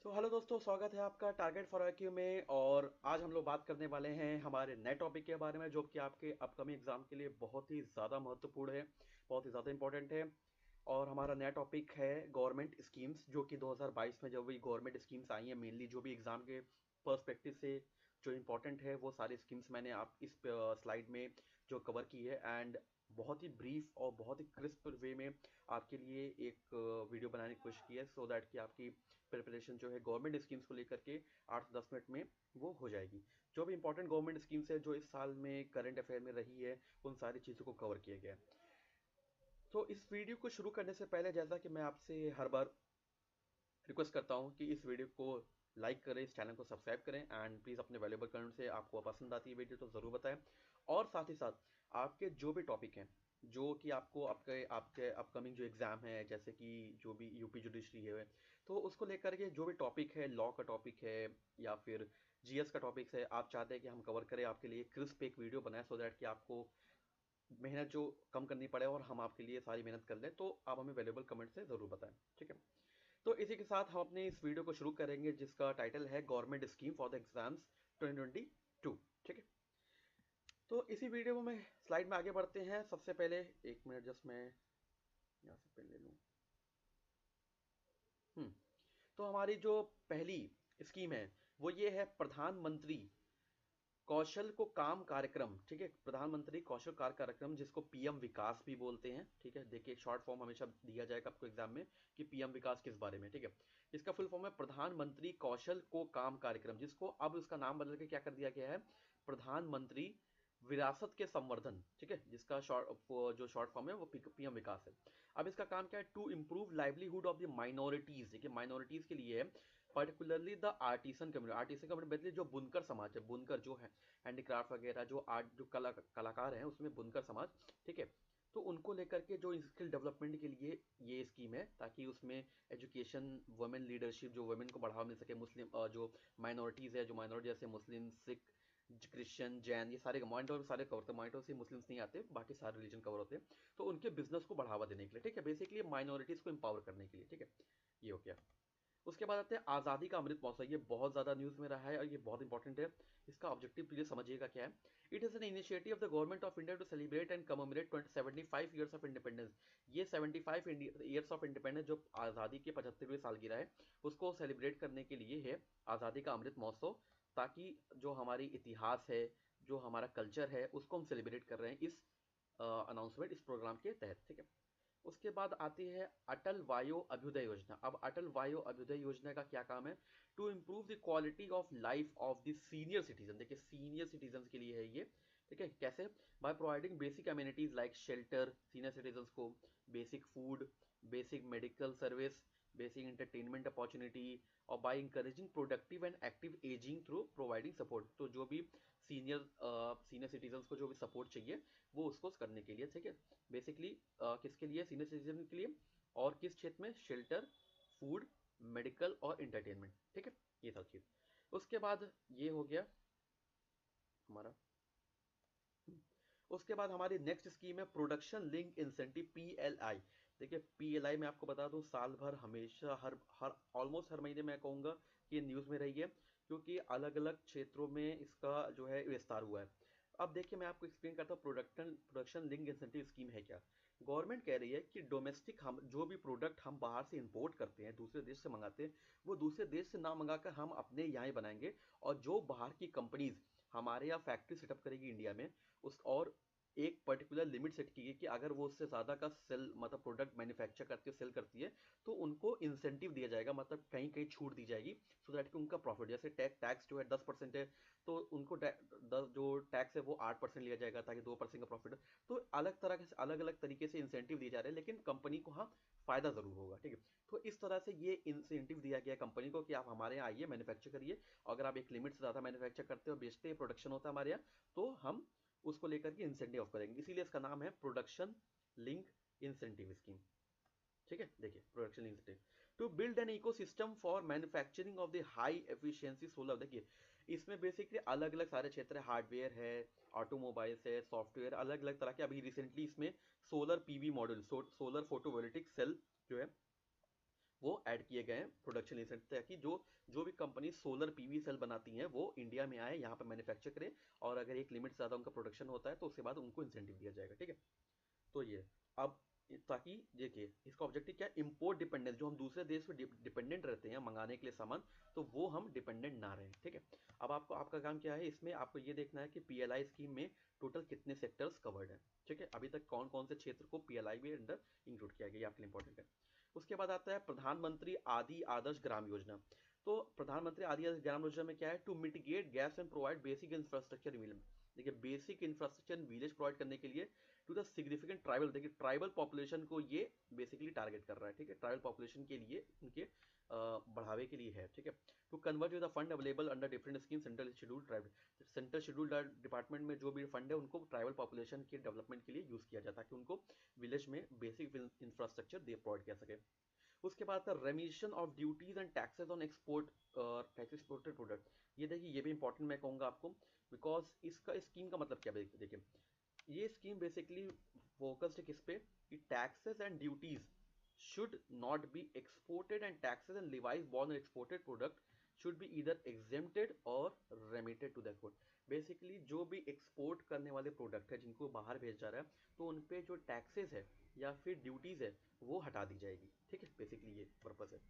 Hello दोस्तों, स्वागत है आपका टारगेट फॉर IQ में। और आज हम लोग बात करने वाले हैं हमारे नए टॉपिक के बारे में, जो कि आपके अपकमिंग एग्जाम के लिए बहुत ही ज़्यादा महत्वपूर्ण है, बहुत ही ज़्यादा इंपॉर्टेंट है। और हमारा नया टॉपिक है गवर्नमेंट स्कीम्स, जो कि 2022 में जो भी गवर्नमेंट स्कीम्स आई हैं, मेनली जो भी एग्जाम के पर्सपेक्टिव से जो इम्पोर्टेंट है, वो सारी स्कीम्स मैंने आप इस स्लाइड में जो कवर की है। एंड बहुत ही ब्रीफ और बहुत ही क्रिस्प वे में आपके लिए एक वीडियो बनाने की कोशिश की है, सो दैट कि आपकी प्रिपरेशन जो है गवर्नमेंट स्कीम्स को लेकर के 8 से 10 मिनट में वो हो जाएगी। जो भी इंपॉर्टेंट गवर्नमेंट स्कीम्स है जो इस साल में करंट अफेयर में रही है, उन सारी चीज़ों को कवर किया गया है। तो इस वीडियो को शुरू करने से पहले, जैसा कि मैं आपसे हर बार रिक्वेस्ट करता हूँ कि इस वीडियो को लाइक करें, इस चैनल को सब्सक्राइब करें, एंड प्लीज़ अपने वैल्यूएबल कमेंट से आपको पसंद आती है वीडियो तो ज़रूर बताएं। और साथ ही साथ आपके जो भी टॉपिक हैं, जो कि आपको आपके आपके अपकमिंग जो एग्ज़ाम है, जैसे कि जो भी यूपी जुडिशरी है, तो उसको लेकर के जो भी टॉपिक है, लॉ का टॉपिक है या फिर जीएस का टॉपिक है, आप चाहते हैं कि हम कवर करें आपके लिए क्रिस्प एक वीडियो बनाए, सो दैट कि आपको मेहनत जो कम करनी पड़े और हम आपके लिए सारी मेहनत कर लें, तो आप हमें वैल्यूएबल कमेंट से ज़रूर बताएं। ठीक है। तो इसी के साथ हम अपने इस वीडियो को शुरू करेंगे, जिसका टाइटल है government scheme for the exams 2022। ठीक है। तो इसी वीडियो में स्लाइड में आगे बढ़ते हैं। सबसे पहले एक मिनट, जस्ट मैं यहाँ से पेन ले लूँ। हम्म तो हमारी जो पहली स्कीम है वो ये है प्रधानमंत्री कौशल को काम कार्यक्रम। ठीक है, प्रधानमंत्री कौशल कार्य कार्यक्रम, जिसको पीएम विकास भी बोलते हैं। ठीक है, देखिए शॉर्ट फॉर्म हमेशा दिया जाएगा आपको एग्जाम में कि पीएम विकास किस बारे में। ठीक है, इसका फुल फॉर्म है प्रधानमंत्री कौशल को काम कार्यक्रम, जिसको अब उसका नाम बदल के क्या कर दिया गया है, प्रधानमंत्री विरासत के संवर्धन। ठीक है, जिसका शॉर्ट फॉर्म है वो पीएम विकास है। अब इसका काम क्या है, to improve livelihood of the minorities. देखिए माइनॉरिटीज के लिए है, particularly the artisan community. Artisan community मतलब जो बुनकर समाज है, बुनकर जो है, हैंडीक्राफ्ट वगैरह जो आर्ट जो कलाकार हैं, उसमें बुनकर समाज। ठीक है, तो उनको लेकर के जो स्किल डेवलपमेंट के लिए ये स्कीम है, ताकि उसमें एजुकेशन, वुमेन लीडरशिप, जो वुमेन को बढ़ावा मिल सके। मुस्लिम जो माइनॉरिटीज़ है, जो माइनॉरिटी जैसे मुस्लिम, सिख, क्रिश्चियन, जैन, ये सारे माइनॉरिटी सारे कवर होते हैं। माइनॉरिटी से मुस्लिम्स नहीं आते, बाकी सारे रिलीजन कवर होते हैं। तो उनके बिजनेस को बढ़ावा देने के लिए, ठीक है, बेसिकली माइनॉरिटीज को एम्पावर करने के लिए। ठीक है, ये हो गया। उसके बाद आते हैं आज़ादी का अमृत महोत्सव। ये बहुत ज़्यादा न्यूज़ में रहा है और ये बहुत इंपॉर्टेंट है। इसका ऑब्जेक्टिव प्लीज समझिएगा क्या है। It is an initiative of the government of India to celebrate and commemorate 75 years of independence. ये 75 ईयर्स ऑफ इंडिपेंडेंस, जो आज़ादी के 75वें सालगिरह है, उसको सेलिब्रेट करने के लिए है आज़ादी का अमृत महोत्सव। ताकि जो हमारी इतिहास है, जो हमारा कल्चर है, उसको हम सेलिब्रेट कर रहे हैं इस अनाउंसमेंट, इस प्रोग्राम के तहत। ठीक है। उसके बाद आती है अटल वायु अभ्युदय योजना। अब अटल वायु अभ्युदय योजना का क्या काम है, to improve the quality of life of the senior citizen. देखिए सीनियर सिटीजन के लिए है ये। ठीक है, कैसे, by providing basic amenities like shelter senior citizen को, basic food, basic medical service, basic entertainment opportunity, और by encouraging productive and active ageing through providing support. तो जो भी सीनियर सिटीजन को जो भी सपोर्ट चाहिए, वो उसको करने के लिए। ठीक है, बेसिकली किसके लिए, सीनियर सिटीजन के लिए। और किस क्षेत्र में, शेल्टर, फूड, मेडिकल और एंटरटेनमेंट। ठीक है, ये सब चीज। उसके बाद ये हो गया हमारा। उसके बाद हमारी नेक्स्ट स्कीम है प्रोडक्शन लिंक इंसेंटिव, पीएलआई। देखिए पीएलआई मैं आपको बता दूं, साल भर हमेशा हर हर ऑलमोस्ट हर महीने मैं कहूंगा कि न्यूज़ में रही है, क्योंकि अलग अलग क्षेत्रों में इसका जो है विस्तार हुआ है। अब देखिए मैं आपको एक्सप्लेन करता हूँ production production link incentive scheme है क्या। गवर्नमेंट कह रही है कि डोमेस्टिक, हम जो भी प्रोडक्ट हम बाहर से इंपोर्ट करते हैं, दूसरे देश से मंगाते हैं, वो दूसरे देश से ना मंगाकर हम अपने यहाँ ही बनाएंगे। और जो बाहर की कंपनीज हमारे यहाँ फैक्ट्री सेटअप करेगी इंडिया में, उस और एक पर्टिकुलर लिमिट सेट की गई कि अगर वो उससे ज़्यादा का सेल मतलब प्रोडक्ट मैन्युफैक्चर करती है, सेल करती है, तो उनको इंसेंटिव दिया जाएगा, मतलब कहीं कहीं छूट दी जाएगी, सो दैट कि उनका प्रॉफिट, जैसे टैक्स जो है 10% है, तो उनको जो टैक्स है वो 8% लिया जाएगा, ताकि 2% का प्रॉफिट। तो अलग तरह के अलग अलग तरीके से इंसेंटिव दिए जा रहे हैं, लेकिन कंपनी को हाँ फायदा जरूर होगा। ठीक है, तो इस तरह से ये इंसेंटिव दिया गया कंपनी को कि आप हमारे यहाँ आइए, मैन्युफैक्चर करिए। अगर आप एक लिमिट से ज़्यादा मैन्युफैक्चर करते हो, बेचते हैं, प्रोडक्शन होता है हमारे यहाँ, तो हम उसको लेकर के इंसेंटिव ऑफ करेंगे। इसीलिए इसका नाम है प्रोडक्शन लिंक इंसेंटिव स्कीम। ठीक है, देखिए production incentive to build an ecosystem for manufacturing of the high efficiency solar. देखिए इसमें बेसिकली अलग अलग सारे क्षेत्र है, हार्डवेयर है, ऑटोमोबाइल्स है, सॉफ्टवेयर, अलग अलग तरह के। अभी रिसेंटली इसमें solar PV module, solar photovoltaic cell जो है वो ऐड किए गए हैं प्रोडक्शन इंसेंटिव, ताकि जो भी कंपनी सोलर पीवी सेल बनाती हैं वो इंडिया में आए, यहाँ पर मैन्युफैक्चर करें, और अगर एक लिमिट से ज़्यादा उनका प्रोडक्शन होता है तो उसके बाद उनको इंसेंटिव दिया जाएगा। ठीक है, तो ये अब ताकि देखिए इसका ऑब्जेक्टिव क्या है, इम्पोर्ट डिपेंडेंस, जो हम दूसरे देश पे डिपेंडेंट रहते हैं मंगाने के लिए सामान, तो वो हम डिपेंडेंट ना रहें। ठीक है, अब आपको आपका काम क्या है, इसमें आपको ये देखना है कि पीएलआई स्कीम में टोटल कितने सेक्टर्स कवर्ड हैं। ठीक है, अभी तक कौन कौन से क्षेत्र को पीएलआई में अंडर इंक्लूड किया गया, ये आपके लिए इंपॉर्टेंट है। उसके बाद आता है प्रधानमंत्री आदि आदर्श ग्राम योजना। तो प्रधानमंत्री आदि आदर्श ग्राम योजना में क्या है, to mitigate gas and provide basic infrastructure village. देखिए बेसिक इंफ्रास्ट्रक्चर विलेज प्रोवाइड करने के लिए टू द सिग्निफिकेंट ट्राइबल, देखिए ट्राइबल पॉपुलेशन को ये बेसिकली टारगेट कर रहा है। ठीक है, ट्राइबल पॉपुलेशन के लिए उनके बढ़ावे के लिए है। ठीक है, to convert the fund available under different scheme central schedule tribe, central schedule department में जो भी फंड है उनको ट्राइबल पॉपुलेशन के डेवलपमेंट के लिए यूज किया जाता है, ताकि उनको विलेज में बेसिक इंफ्रास्ट्रक्चर दे प्रोवाइड कर सके। उसके बाद था रेमिशन of duties and taxes on export tax exported product. ये देखिए ये भी इंपॉर्टेंट मैं कहूँगा आपको, बिकॉज इसका स्कीम का मतलब क्या है, देखिए ये स्कीम बेसिकली फोकस्ड है किस पे, कि taxes and duties should not be exported and taxes and levies borne on exported product should be either exempted or remitted to the export। Basically जो भी एक्सपोर्ट करने वाले प्रोडक्ट है जिनको बाहर भेजा जा रहा है, तो उन पे जो टैक्सेस है या फिर ड्यूटीज है वो हटा दी जाएगी। ठीक है, बेसिकली ये पर्पस है।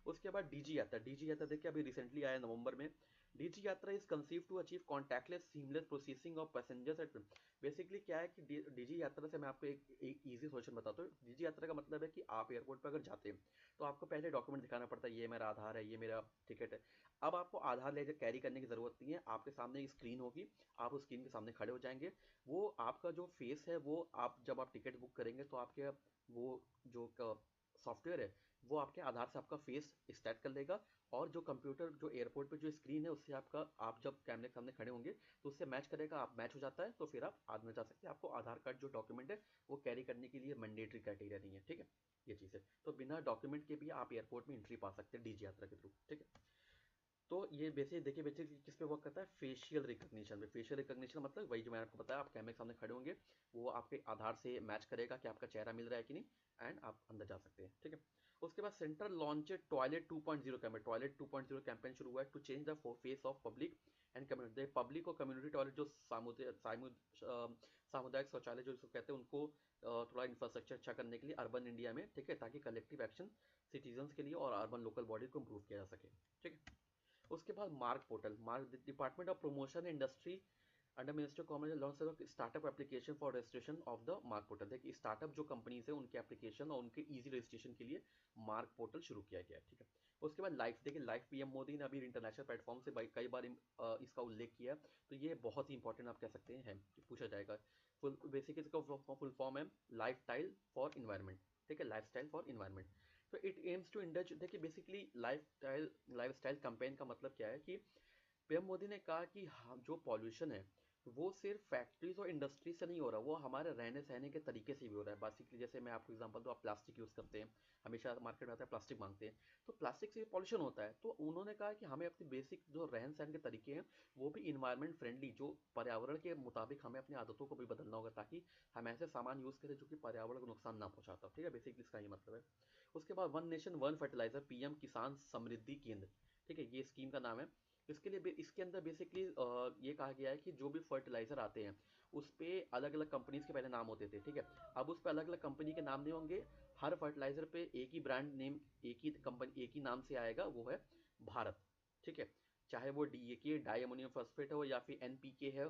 उसके बाद डीजी यात्रा, डीजी यात्रा देखिए अभी रिसेंटली आया नवंबर में। Digi Yatra is conceive to achieve contactless seamless processing of passengers at, basically क्या है कि डीजी यात्रा से मैं आपको एक इजी सोल्यूशन बताता हूँ। डीजी यात्रा का मतलब है कि आप एयरपोर्ट पर अगर जाते हैं तो आपको पहले डॉक्यूमेंट दिखाना पड़ता है, ये मेरा आधार है, ये मेरा टिकट है। अब आपको आधार लेकर कैरी करने की ज़रूरत नहीं है, आपके सामने एक स्क्रीन होगी, आप उस स्क्रीन के सामने खड़े हो जाएंगे, वो आपका जो फेस है वो आप जब आप टिकट बुक करेंगे तो आपके वो जो सॉफ्टवेयर है वो आपके आधार से आपका फेस स्टैट कर लेगा, और जो कंप्यूटर जो एयरपोर्ट पे जो स्क्रीन है उससे आपका, आप जब कैमरे के सामने खड़े होंगे तो उससे मैच करेगा, आप मैच हो जाता है तो फिर आप आगे जा सकते हैं। आपको आधार कार्ड जो डॉक्यूमेंट है वो कैरी करने के लिए मैंडेटरी क्राइटेरिया नहीं है। ठीक है, ये चीज़ है, तो बिना डॉक्यूमेंट के भी आप एयरपोर्ट में एंट्री पा सकते हैं डीजी यात्रा के थ्रू। ठीक है, तो ये बेसिक देखिए बेसिक किस पे वर्क करता है, फेशियल रिकॉग्निशन पे। फेशियल रिकॉग्निशन मतलब वही जो मैंने आपको बताया, आप कैमरे के सामने खड़े होंगे, वो आपके आधार से मैच करेगा कि आपका चेहरा मिल रहा है कि नहीं, एंड आप अंदर जा सकते हैं। ठीक है, उसके बाद centre launch toilet 2.0 campaign. Toilet 2.0 campaign शुरू हुआ है to change the face of public and community. Public और कम्युनिटी टॉयलेट जो सामुदायिक शौचालय जो इसको कहते हैं, उनको थोड़ा इंफ्रास्ट्रक्चर अच्छा करने के लिए अर्बन इंडिया में। ठीक है, ताकि कलेक्टिव एक्शन सिटीजन्स के लिए और अर्बन लोकल बॉडी को इम्प्रूव किया जा सके। ठीक है, उसके बाद mark portal, mark department of promotion industry under minister of commerce launch startup application for registration of the mark portal. देखिए स्टार्टअप जो कंपनीज है उनके एप्लीकेशन और उनके इजी रजिस्ट्रेशन के लिए मार्क पोर्टल शुरू किया गया है। ठीक है, उसके बाद लाइफ, देखिए लाइफ पीएम मोदी ने अभी इंटरनेशनल प्लेटफॉर्म से कई बार इसका उल्लेख किया है, तो ये बहुत ही इंपॉर्टेंट आप कह सकते हैं, पूछा जाएगा। फुल बेसिक इसका फुल फॉर्म है लाइफ स्टाइल फॉर इन्वायरमेंट। ठीक है, लाइफ स्टाइल फॉर इन्वायरमेंट। तो इट एम्स टू इंडल्ज, देखिए बेसिकली लाइफ स्टाइल कैंपेन का मतलब क्या है कि पीएम मोदी ने कहा कि हम जो पॉल्यूशन है वो सिर्फ फैक्ट्रीज और इंडस्ट्री से नहीं हो रहा, वो हमारे रहने सहने के तरीके से भी हो रहा है। बेसिकली जैसे मैं आपको एग्जांपल दूं, आप प्लास्टिक यूज़ करते हैं, हमेशा मार्केट में आता है प्लास्टिक मांगते हैं, तो प्लास्टिक से पॉल्यूशन होता है। तो उन्होंने कहा कि हमें अपनी बेसिक जो रहन सहन के तरीके हैं वो भी इन्वायरमेंट फ्रेंडली, जो पर्यावरण के मुताबिक हमें अपनी आदतों को भी बदलना होगा, ताकि हम ऐसे सामान यूज़ करें जो कि पर्यावरण को नुकसान ना पहुंचाता। ठीक है, बेसिकली इसका ये मतलब है। उसके बाद one nation one fertiliser PM Kisan Samriddhi केंद्र। ठीक है, ये स्कीम का नाम है। इसके लिए इसके अंदर बेसिकली ये कहा गया है कि जो भी फर्टिलाइजर आते हैं उस पे अलग अलग कंपनीज के पहले नाम होते थे। ठीक है, अब उस पे अलग अलग कंपनी के नाम नहीं होंगे, हर फर्टिलाइजर पे एक ही ब्रांड नेम, एक ही कंपनी, एक ही नाम से आएगा, वो है भारत। ठीक है, चाहे वो डीएके डाई अमोनियम फॉस्फेट हो या फिर एनपीके है,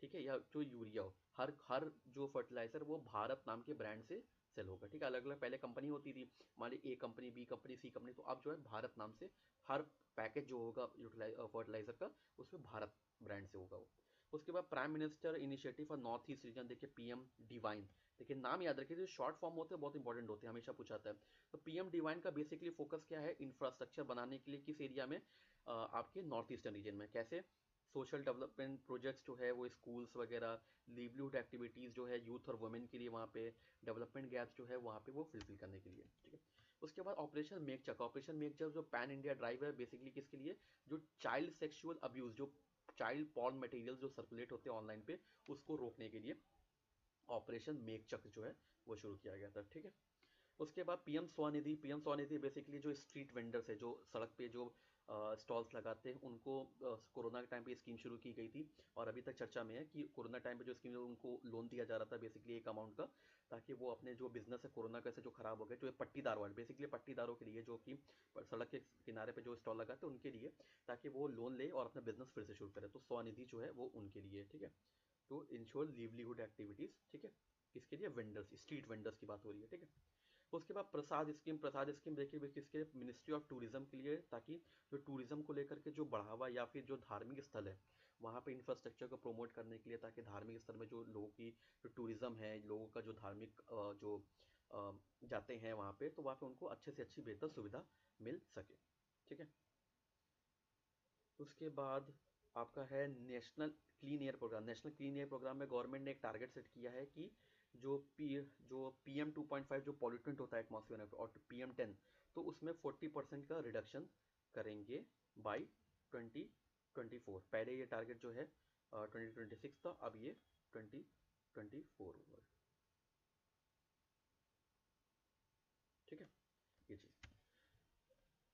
ठीक है, या जो यूरिया हो, हर हर जो फर्टिलाइजर वो भारत नाम के ब्रांड से सेल होगा। ठीक है, अलग अलग पहले कंपनी होती थी, मान ली ए कंपनी, बी कंपनी, सी कंपनी, तो अब जो है भारत नाम से हर पैकेज जो होगा फर्टिलाइजर का उसमें भारत ब्रांड से होगा वो। उसके बाद prime minister initiative for north east region, देखिए पीएम डिवाइन। देखिए नाम याद रखिए, जो शॉर्ट फॉर्म होते हैं बहुत इंपॉर्टेंट होते हैं, हमेशा पूछा जाता है। तो पीएम डिवाइन का बेसिकली फोकस क्या है, इंफ्रास्ट्रक्चर बनाने के लिए किस एरिया में, आपके नॉर्थ ईस्टर्न रीजन में। कैसे, सोशल डेवलपमेंट प्रोजेक्ट्स जो है वो स्कूल्स वगैरह, लिवलीहुड एक्टिविटीज़ जो है यूथ और वुमेन के लिए वहाँ पे, डेवलपमेंट गैप्स जो है वहाँ पे वो फिलफिल करने के लिए। ठीक है, उसके बाद ऑपरेशन मेकचक। ऑपरेशन मेकचक जो पैन इंडिया ड्राइव है, बेसिकली किसके लिए, जो चाइल्ड सेक्सुअल अब्यूज़, जो चाइल्ड पॉर्न मटेरियल जो सर्कुलेट होते हैं ऑनलाइन पे, उसको रोकने के लिए ऑपरेशन मेकचक जो है वो शुरू किया गया था। ठीक है, उसके बाद PM Svanidhi. PM Svanidhi basically जो स्ट्रीट वेंडर्स है, जो सड़क पे जो स्टॉल्स लगाते हैं, उनको कोरोना के टाइम पे स्कीम शुरू की गई थी और अभी तक चर्चा में है कि कोरोना टाइम पे जो स्कीम उनको लोन दिया जा रहा था बेसिकली एक अमाउंट का, ताकि वो अपने जो बिजनेस है कोरोना कैसे जो खराब हो गए, जो पट्टीदार वाले बेसिकली पट्टीदारों के लिए, जो कि सड़क के किनारे पे जो स्टॉल लगाते हैं उनके लिए, ताकि वो लोन ले और अपना बिजनेस फिर से शुरू करे। तो स्वनिधि जो है वो उनके लिए, ठीक है, टू इंश्योर लिवलीहुड एक्टिविटीज, ठीक है, किसके लिए, वेंडर्स, स्ट्रीट वेंडर्स की बात हो रही है, ठीक है। उसके बाद प्रसाद स्कीम। प्रसाद स्कीम देखिए किसके, मिनिस्ट्री ऑफ टूरिज्म के लिए, ताकि जो टूरिज्म को लेकर के जो बढ़ावा या फिर जो धार्मिक स्थल है वहाँ पे इंफ्रास्ट्रक्चर को प्रमोट करने के लिए, ताकि धार्मिक स्थल में जो लोगों की जो टूरिज्म है, लोगों का जो धार्मिक जो जाते हैं वहाँ पे, तो वहाँ पे उनको अच्छे से अच्छी बेहतर सुविधा मिल सके, ठीक है। उसके बाद आपका है national clean air programme. National clean air programme में गवर्नमेंट ने एक टारगेट सेट किया है कि जो PM2.5 जो पॉल्यूटेंट होता है एटमॉस्फेयर में, और PM10, तो उसमें 40% का रिडक्शन करेंगे बाई 2024। पहले ये टारगेट जो है 2026 था, अब ये 2024 होगा, ठीक है, ये चीज़।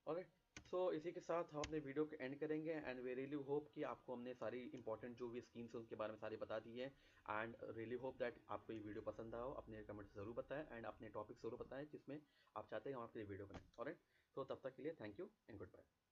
और सो इसी के साथ हम अपने वीडियो को एंड करेंगे, एंड वी रियली होप कि आपको हमने सारी इंपॉर्टेंट जो भी स्कीम्स हैं उनके बारे में सारी बता दी है, एंड रियली होप दैट आपको ये वीडियो पसंद आया हो। अपने कमेंट ज़रूर बताएं एंड अपने टॉपिक ज़रूर बताएं जिसमें आप चाहते हैं हम आपके लिए वीडियो बनाएं। ऑलराइट, तो तब तक के लिए thank you and good bye.